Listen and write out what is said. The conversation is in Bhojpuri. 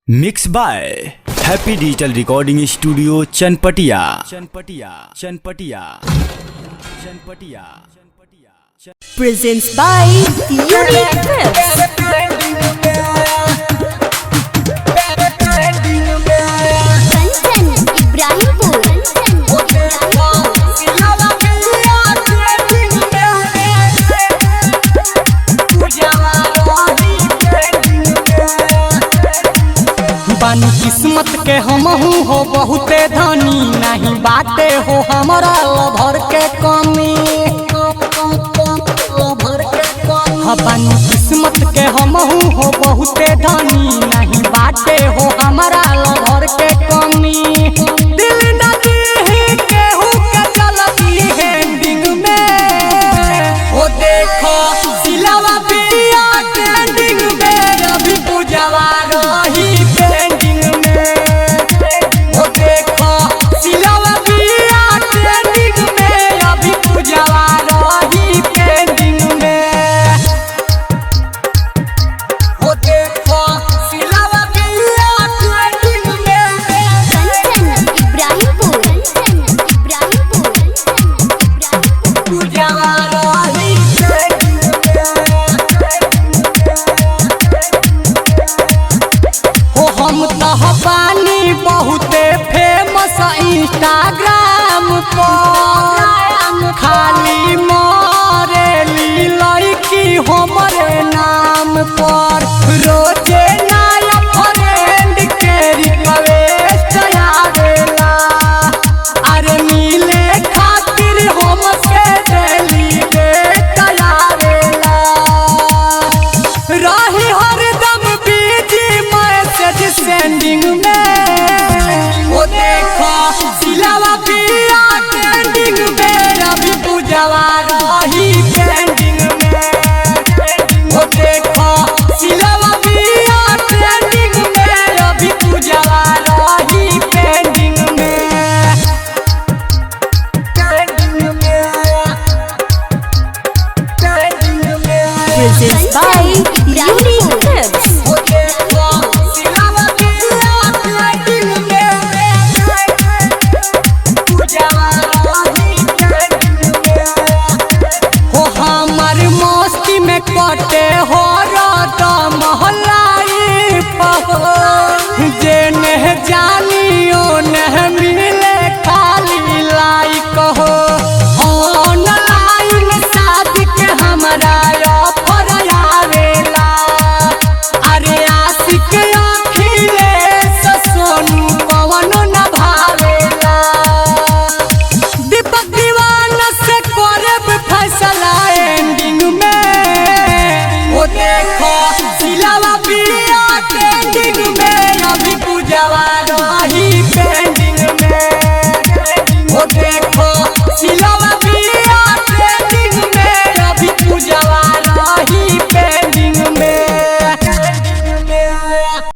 Mix by happy digital recording studio Chanpatia. Presents by Unique Films. Kanchan Ibrahimpur. बानी किस्मत के हमहू हो बहुते धनी, नहीं बाटे हो हमारा लभर के कमी। बानी किस्मत के हमहू हो बहुते धनी, नहीं बाटे हो हमारा लभर के कमी। दिल नदी ही केहू के चलती हैंडिंग में, ओ देखो सिलावा पिया ट्रेंडिंग में, अभी पूजवा रही पानी बहुते फेमस इंस्टाग्राम पर, खाली मरेली लड़की हमरे नाम पर। रोजे नया फ्रेंड के रिक्वेस्ट आवेला, अरे मिले खातिर हमसे डेली डेट आवेला। रही हरदम बिजी मैसेज सेंडिंग में,